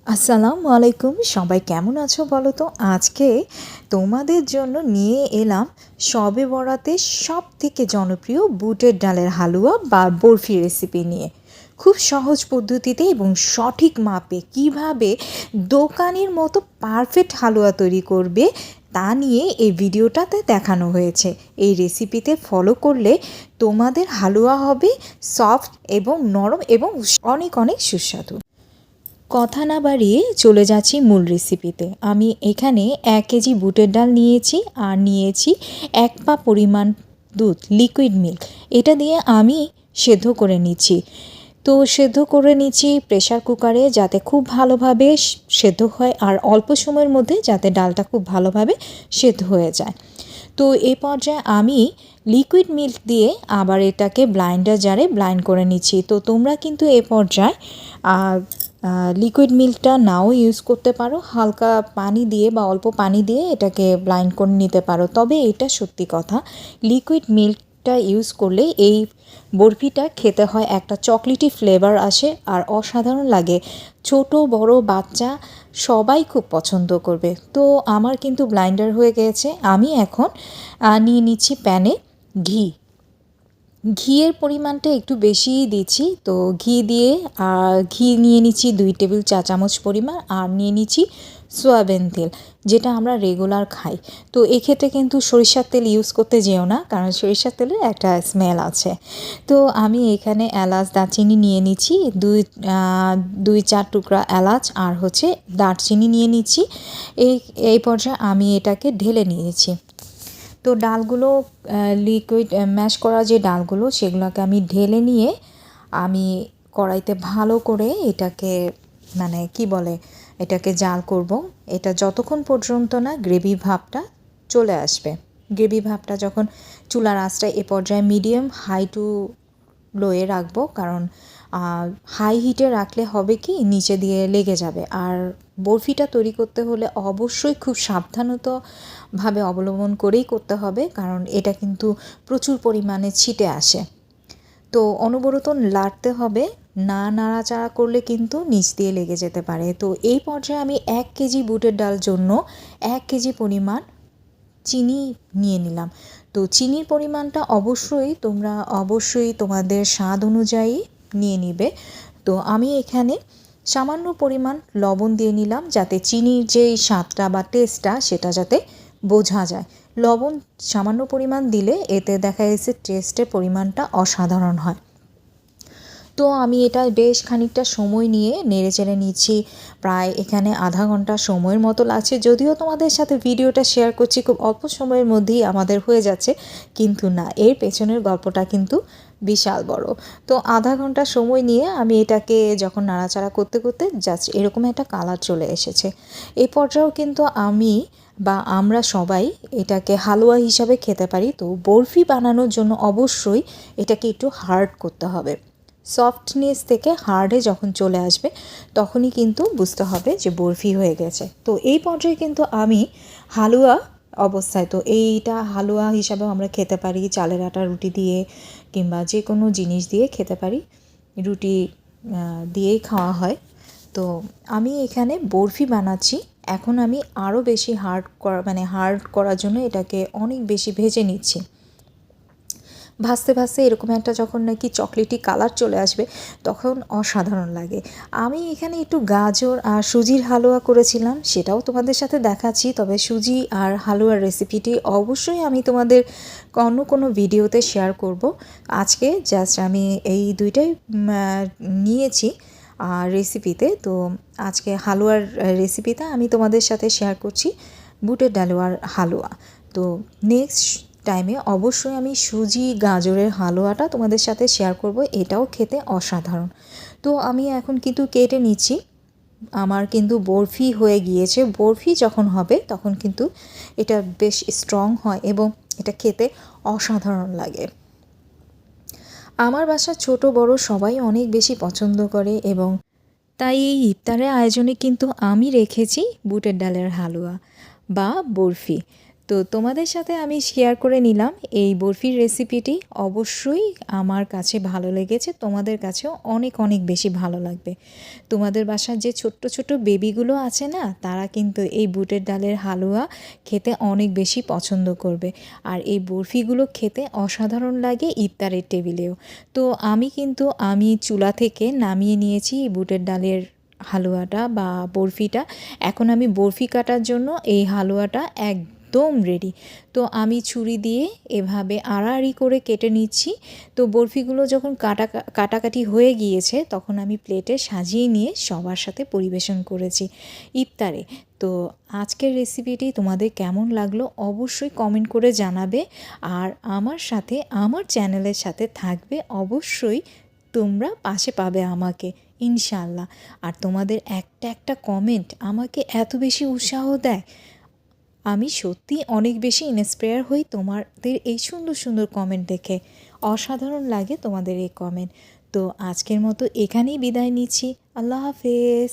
আসসালামু আলাইকুম, সবাই কেমন আছো বলো তো। আজকে তোমাদের জন্য নিয়ে এলাম শবে বরাতের সব থেকে জনপ্রিয় বুটের ডালের হালুয়া বা বরফি রেসিপি নিয়ে। খুব সহজ পদ্ধতিতে এবং সঠিক মাপে কিভাবে দোকানের মতো পারফেক্ট হালুয়া তৈরি করবে তা নিয়ে এই ভিডিওটাতে দেখানো হয়েছে। এই রেসিপিতে ফলো করলে তোমাদের হালুয়া হবে সফট এবং নরম এবং অনেক অনেক সুস্বাদু। কথা না বাড়িয়ে চলে যাচ্ছি মূল রেসিপিতে। আমি এখানে 1 কেজি বুটের ডাল নিয়েছি আর নিয়েছি 1 পা পরিমাণ দুধ, লিকুইড মিল্ক। এটা দিয়ে আমি সেদ্ধ করে নিচ্ছি। তো সেদ্ধ করে নিচ্ছি প্রেসার কুকারে, যাতে খুব ভালোভাবে সেদ্ধ হয় আর অল্প সময়ের মধ্যে যাতে ডালটা খুব ভালোভাবে সেদ্ধ হয়ে যায়। তো এই পর্যায়ে আমি লিকুইড মিল্ক দিয়ে আবার এটাকে ব্লাইন্ডার জারে ব্লাইন্ড করে নিচ্ছি। তো তোমরা কিন্তু এ পর্যায়ে লিকুইড মিল্কটা নাও ইউজ করতে পারো, হালকা পানি দিয়ে বা অল্প পানি দিয়ে এটাকে ব্লাইন্ড করে নিতে পারো। তবে এটা সত্যি কথা, লিকুইড মিল্কটা ইউজ করলে এই বরফিটা খেতে হয় একটা চকলেটি ফ্লেভার আসে আর অসাধারণ লাগে। ছোট বড় বাচ্চা সবাই খুব পছন্দ করবে। তো আমার কিন্তু ব্লাইন্ডার হয়ে গেছে। আমি এখন নিয়ে নিচ্ছি প্যানে ঘি। ঘিয়ের পরিমাণটা একটু বেশিই দিচ্ছি। তো ঘি নিয়ে নিচ্ছি 2 টেবিল চা চামচ পরিমাণ, আর নিয়ে নিচ্ছি সয়াবিন তেল, যেটা আমরা রেগুলার খাই। তো এক্ষেত্রে কিন্তু সরিষার তেল ইউজ করতে যেও না, কারণ সরিষার তেলের একটা স্মেল আছে। তো আমি এখানে এলাচ দারচিনি নিয়ে নিচ্ছি, দুই চার টুকরা এলাচ আর দারচিনি নিয়ে নিচ্ছি। এই পর্যায়ে আমি এটাকে ঢেলে নিয়েছি। তো ডালগুলো লিকুইড ম্যাশ করা যে ডালগুলো সেগুলোকে আমি ঢেলে নিয়ে আমি কড়াইতে ভালো করে এটাকে এটাকে জাল করব। এটা যতক্ষণ পর্যন্ত না গ্রেভি ভাবটা চলে আসবে। গ্রেভি ভাবটা যখন চুলার আঁচটা এ পর্যায়ে মিডিয়াম হাই টু লোয়ে রাখবো, কারণ হাই হিটে রাখলে হবে কি নিচে দিয়ে লেগে যাবে। আর বরফিটা তৈরি করতে হলে অবশ্যই খুব সাবধানতাভাবে অবলম্বন করেই করতে হবে, কারণ এটা কিন্তু প্রচুর পরিমাণে ছিটে আসে। তো অনবরত লাড়তে হবে, না নাড়াচাড়া করলে কিন্তু নিচ দিয়ে লেগে যেতে পারে। তো এই পর্যায়ে আমি 1 কেজি বুটের ডাল জন্য 1 কেজি পরিমাণ চিনি নিয়ে নিলাম। তো চিনির পরিমাণটা অবশ্যই তোমাদের স্বাদ অনুযায়ী নিয়ে নিবে। তো আমি এখানে সামান্য পরিমাণ লবণ দিয়ে নিলাম, যাতে চিনির যেই স্বাদটা বা টেস্টটা সেটা যাতে বোঝা যায়। লবণ সামান্য পরিমাণ দিলে এতে দেখা যাচ্ছে টেস্টের পরিমাণটা অসাধারণ হয়। তো আমি এটা বেশ খানিকটা সময় নিয়ে নেড়েচেড়ে নিচ্ছি। প্রায় এখানে আধা ঘন্টা সময়ের মতো লাগছে। যদিও তোমাদের সাথে ভিডিওটা শেয়ার করছি খুব অল্প সময়ের মধ্যেই আমাদের হয়ে যাচ্ছে, কিন্তু না, এর পেছনের গল্পটা কিন্তু বিশাল বড়। তো আধা ঘন্টা সময় নিয়ে আমি এটাকে যখন নাড়াচাড়া করতে করতে জাস্ট এরকম একটা কালার চলে এসেছে। এই পর্যায়েও কিন্তু আমরা সবাই এটাকে হালুয়া হিসাবে খেতে পারি। তো বরফি বানানোর জন্য অবশ্যই এটাকে একটু হার্ড করতে হবে। সফটনেস থেকে হার্ডে যখন চলে আসবে তখনই কিন্তু বুঝতে হবে যে বরফি হয়ে গেছে। তো এই পর্যায়ে কিন্তু আমি হালুয়া অবস্থায়, তো এইটা হালুয়া হিসাবেও আমরা খেতে পারি, চালের আটা রুটি দিয়ে কিংবা যে কোনো জিনিস দিয়ে খেতে পারি, রুটি দিয়েই খাওয়া হয়। তো আমি এখানে বরফি বানাচ্ছি। এখন আমি আরও বেশি হার্ড করার জন্য এটাকে অনেক বেশি ভেজে নিচ্ছি। ভাজতে ভাজতে এরকম একটা যখন নাকি চকলেটি কালার চলে আসবে তখন অসাধারণ লাগে। আমি এখানে একটু গাজর আর সুজির হালুয়া করেছিলাম, সেটাও তোমাদের সাথে দেখাচ্ছি। তবে সুজি আর হালুয়ার রেসিপিটি অবশ্যই আমি তোমাদের অন্য কোনো ভিডিওতে শেয়ার করব। আজকে জাস্ট আমি এই দুইটাই নিয়েছি রেসিপিতে। তো আজকে হালুয়ার রেসিপিটা আমি তোমাদের সাথে শেয়ার করছি, বুটের ডালুয়ার হালুয়া। তো নেক্সট টাইমে অবশ্যই আমি সুজি গাজরের হালুয়াটা তোমাদের সাথে শেয়ার করব, এটাও খেতে অসাধারণ। তো আমি এখন কিন্তু কেটে নিচ্ছি। আমার কিন্তু বরফি হয়ে গিয়েছে। বরফি যখন হবে তখন কিন্তু এটা বেশ স্ট্রং হয় এবং এটা খেতে অসাধারণ লাগে। আমার বাসার ছোট বড় সবাই অনেক বেশি পছন্দ করে এবং তাই এই ইফতারের আয়োজনে কিন্তু আমি রেখেছি বুটের ডালের হালুয়া বা বরফি। তো তোমাদের সাথে আমি শেয়ার করে নিলাম এই বরফির রেসিপিটি। অবশ্যই আমার কাছে ভালো লেগেছে, তোমাদের কাছেও অনেক অনেক বেশি ভালো লাগবে। তোমাদের বাসার যে ছোট্ট ছোট্ট বেবিগুলো আছে না, তারা কিন্তু এই বুটের ডালের হালুয়া খেতে অনেক বেশি পছন্দ করবে। আর এই বরফিগুলো খেতে অসাধারণ লাগে ইফতারের টেবিলেও। তো আমি চুলা থেকে নামিয়ে নিয়েছি এই বুটের ডালের হালুয়াটা বা বরফিটা। এখন আমি বরফি কাটার জন্য এই হালুয়াটা একদম রেডি। তো আমি ছুরি দিয়ে এভাবে আড়াআড়ি করে কেটে নিচ্ছি। তো বরফিগুলো যখন কাটাকাটি হয়ে গিয়েছে, তখন আমি প্লেটে সাজিয়ে নিয়ে সবার সাথে পরিবেশন করেছি ইফতারে। তো আজকের রেসিপিটি তোমাদের কেমন লাগলো অবশ্যই কমেন্ট করে জানাবে। আর আমার সাথে আমার চ্যানেলের সাথে থাকবে অবশ্যই, তোমরা পাশে পাবে আমাকে ইনশাল্লাহ। আর তোমাদের একটা একটা কমেন্ট আমাকে এত বেশি উৎসাহ দেয়, আমি সত্যি অনেক বেশি ইন্সপায়ার হই তোমাদের এই সুন্দর সুন্দর কমেন্ট দেখে। অসাধারণ লাগে তোমাদের এই কমেন্ট। তো আজকের মতো এখানেই বিদায় নিচ্ছি। আল্লাহ হাফেজ।